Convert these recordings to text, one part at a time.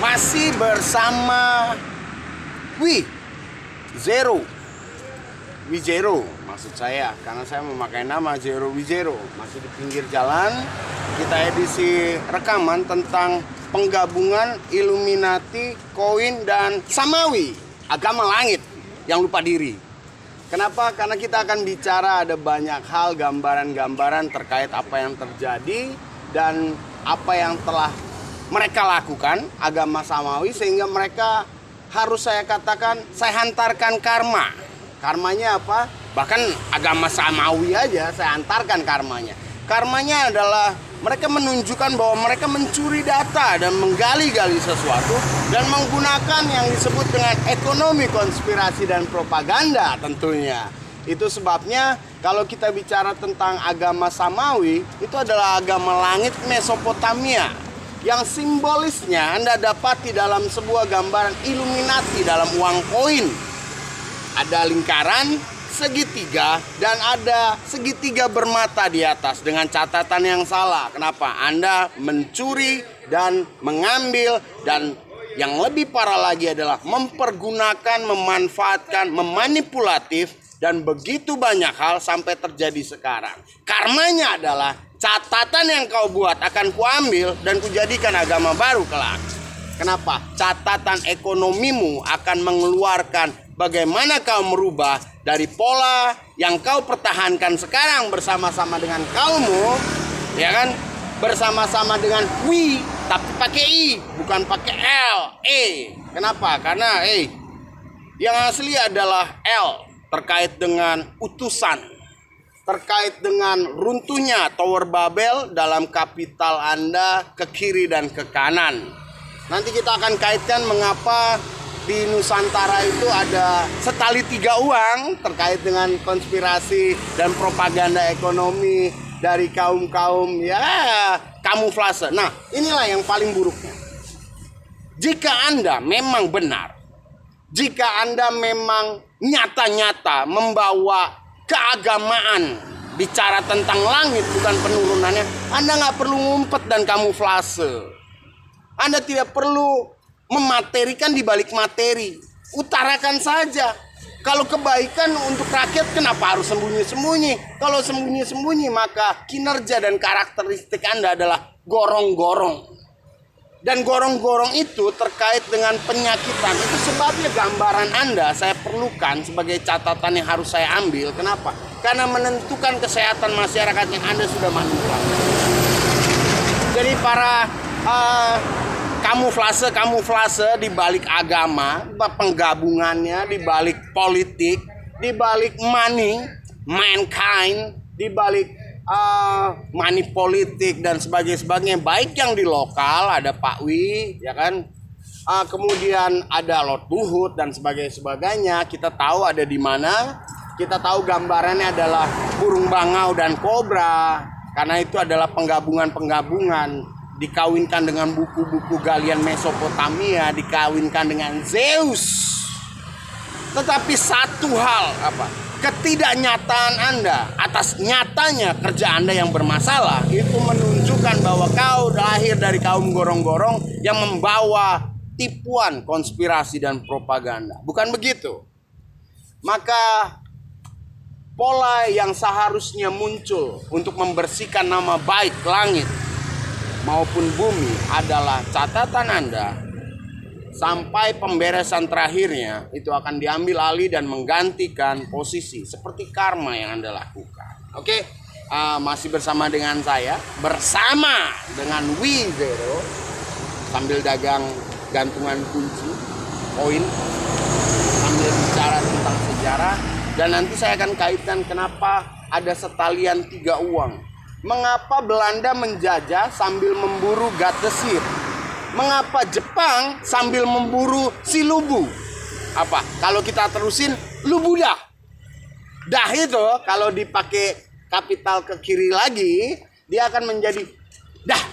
Masih bersama Zero maksud saya, karena saya memakai nama Zero. Masih di pinggir jalan. Kita edisi rekaman tentang penggabungan Illuminati, koin, dan Samawi, agama langit yang lupa diri. Kenapa? Karena kita akan bicara ada banyak hal, gambaran-gambaran terkait apa yang terjadi dan apa yang telah mereka lakukan, agama Samawi, sehingga mereka harus saya katakan, saya hantarkan karma. Karmanya apa? Bahkan agama Samawi aja saya hantarkan karmanya. Karmanya adalah mereka menunjukkan bahwa mereka mencuri data dan menggali-gali sesuatu dan menggunakan yang disebut dengan ekonomi konspirasi dan propaganda tentunya. Itu sebabnya kalau kita bicara tentang agama Samawi, itu adalah agama langit Mesopotamia yang simbolisnya Anda dapati dalam sebuah gambaran Illuminati dalam uang koin. Ada lingkaran, segitiga, dan ada segitiga bermata di atas dengan catatan yang salah. Kenapa? Anda mencuri dan mengambil, dan yang lebih parah lagi adalah mempergunakan, memanfaatkan, memanipulatif, dan begitu banyak hal sampai terjadi sekarang. Karmanya adalah catatan yang kau buat akan kuambil dan kujadikan agama baru kelak. Kenapa? Catatan ekonomimu akan mengeluarkan bagaimana kau merubah dari pola yang kau pertahankan sekarang bersama-sama dengan kaummu, ya kan? Bersama-sama dengan tapi pakai I, bukan pakai L, E. Kenapa? Karena yang asli adalah L, terkait dengan utusan, terkait dengan runtuhnya Tower Babel dalam kapital Anda ke kiri dan ke kanan. Nanti kita akan kaitkan mengapa di Nusantara itu ada setali tiga uang terkait dengan konspirasi dan propaganda ekonomi dari kaum-kaum kamuflase. Nah, inilah yang paling buruknya. Jika Anda memang benar, jika Anda memang nyata-nyata membawa keagamaan, bicara tentang langit bukan penurunannya, Anda nggak perlu ngumpet dan kamuflase. Anda tidak perlu mematerikan di balik materi. Utarakan saja. Kalau kebaikan untuk rakyat, kenapa harus sembunyi-sembunyi? Kalau sembunyi-sembunyi, maka kinerja dan karakteristik Anda adalah gorong-gorong. Dan gorong-gorong itu terkait dengan penyakitan. Itu sebabnya gambaran Anda saya perlukan sebagai catatan yang harus saya ambil. Kenapa? Karena menentukan kesehatan masyarakat yang Anda sudah manipulasi. Jadi para kamuflase di balik agama, penggabungannya di balik politik, di balik money, mankind, di balik money politik dan sebagainya, baik yang di lokal ada Pak Wi, ya kan, kemudian ada Lord Luhut dan sebagainya. Kita tahu ada di mana, kita tahu gambarannya adalah burung bangau dan kobra, karena itu adalah penggabungan dikawinkan dengan buku-buku galian Mesopotamia, dikawinkan dengan Zeus. Tetapi satu hal, ketidaknyataan Anda atas nyatanya kerja Anda yang bermasalah, itu menunjukkan bahwa kau lahir dari kaum gorong-gorong yang membawa tipuan, konspirasi, dan propaganda. Bukan begitu? Maka pola yang seharusnya muncul untuk membersihkan nama baik langit maupun bumi adalah catatan Anda sampai pemberesan terakhirnya itu akan diambil alih dan menggantikan posisi seperti karma yang Anda lakukan. Oke, masih bersama dengan saya, bersama dengan Zero, sambil dagang gantungan kunci koin, sambil bicara tentang sejarah, dan nanti saya akan kaitkan kenapa ada setalian tiga uang. Mengapa Belanda menjajah sambil memburu Gatesir? Mengapa Jepang sambil memburu si Lubu? Kalau kita terusin, Lubudah. Dah itu kalau dipakai kapital ke kiri lagi, dia akan menjadi dah.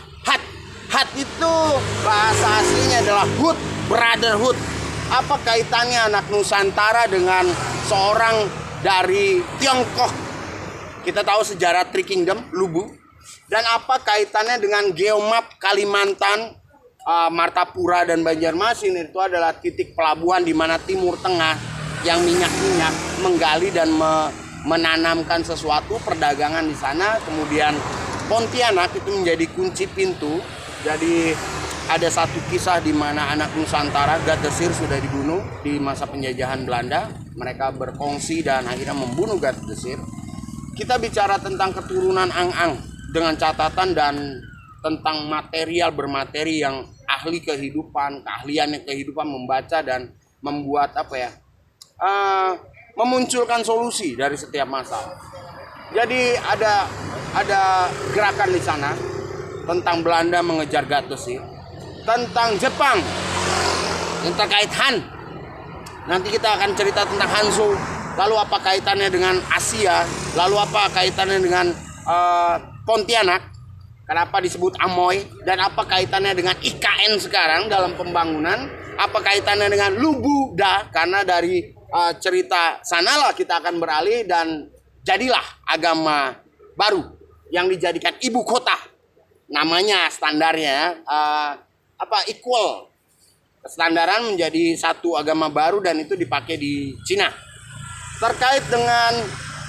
Hat itu bahasa aslinya adalah hood, brotherhood. Apa kaitannya anak Nusantara dengan seorang dari Tiongkok? Kita tahu sejarah Three Kingdom, Lubu. Dan apa kaitannya dengan geomap Kalimantan, Martapura dan Banjarmasin itu adalah titik pelabuhan di mana Timur Tengah yang minyak-minyak menggali dan menanamkan sesuatu perdagangan di sana. Kemudian Pontianak itu menjadi kunci pintu. Jadi ada satu kisah di mana anak Nusantara, Gatdesir, sudah dibunuh di masa penjajahan Belanda. Mereka berkongsi dan akhirnya membunuh Gatdesir. Kita bicara tentang keturunan Ang-Ang dengan catatan dan tentang material bermateri yang ahli kehidupan, keahliannya kehidupan membaca dan membuat memunculkan solusi dari setiap masalah. Jadi ada gerakan di sana tentang Belanda mengejar Gatdesir, tentang Jepang yang terkait Han. Nanti kita akan cerita tentang Hanzo. Lalu apa kaitannya dengan Asia? Lalu apa kaitannya dengan Pontianak? Kenapa disebut Amoy? Dan apa kaitannya dengan IKN sekarang dalam pembangunan? Apa kaitannya dengan Lubuda? Karena dari cerita sanalah kita akan beralih dan jadilah agama baru yang dijadikan ibu kota. Namanya standarnya equal. Standaran menjadi satu agama baru dan itu dipakai di Cina. Terkait dengan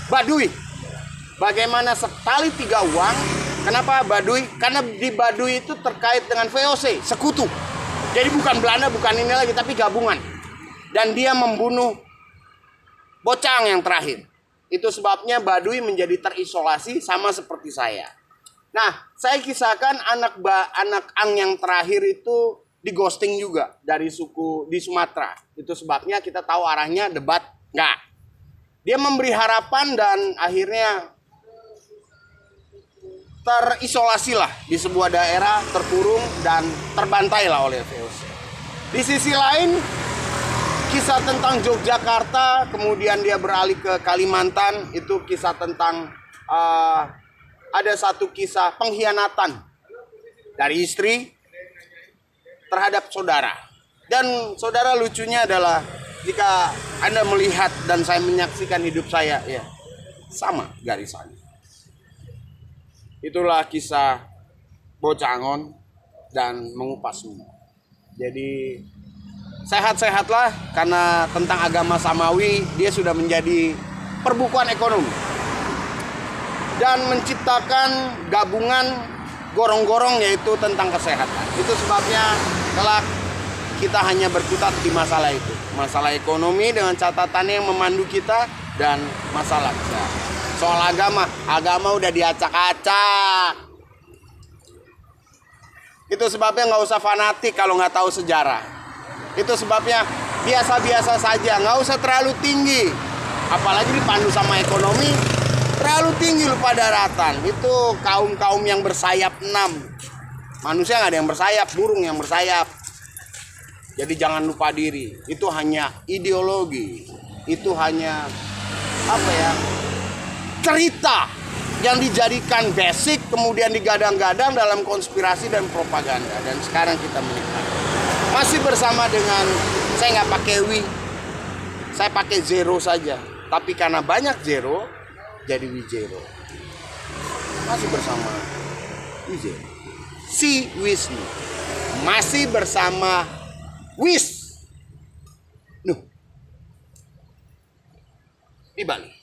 Baduy. Bagaimana sekali 3 uang. Kenapa Baduy? Karena di Baduy itu terkait dengan VOC, sekutu. Jadi bukan Belanda, bukan ini lagi, tapi gabungan. Dan dia membunuh Bocang yang terakhir. Itu sebabnya Baduy menjadi terisolasi sama seperti saya. Nah, saya kisahkan anak Ang yang terakhir itu di ghosting juga dari suku di Sumatera. Itu sebabnya kita tahu arahnya debat enggak. Dia memberi harapan dan akhirnya terisolasilah di sebuah daerah, terkurung dan terbantailah oleh VOC. Di sisi lain, kisah tentang Yogyakarta, kemudian dia beralih ke Kalimantan, itu kisah tentang ada satu kisah pengkhianatan dari istri terhadap saudara. Dan saudara, lucunya adalah jika Anda melihat dan saya menyaksikan hidup saya, ya sama garisannya. Itulah kisah Bocangon dan mengupas semua. Jadi sehat-sehatlah, karena tentang agama Samawi dia sudah menjadi perbukuan ekonomi dan menciptakan gabungan gorong-gorong yaitu tentang kesehatan. Itu sebabnya kelak kita hanya berkutat di masalah itu. Masalah ekonomi dengan catatannya yang memandu kita dan masalah kesehatan. Soal agama udah diacak-acak. Itu sebabnya nggak usah fanatik kalau nggak tahu sejarah. Itu sebabnya biasa-biasa saja, nggak usah terlalu tinggi. Apalagi dipandu sama ekonomi, terlalu tinggi lupa daratan. Itu kaum-kaum yang bersayap 6. Manusia nggak ada yang bersayap, burung yang bersayap. Jadi jangan lupa diri. Itu hanya ideologi. Itu hanya cerita yang dijadikan basic, kemudian digadang-gadang dalam konspirasi dan propaganda. Dan sekarang kita menikmati. Masih bersama dengan, saya nggak pakai Wi, saya pakai Zero saja. Tapi karena banyak Zero, jadi Wijero. Masih bersama Wijero. Si Wisnu. Masih bersama Wis. Nuh. Di Bali.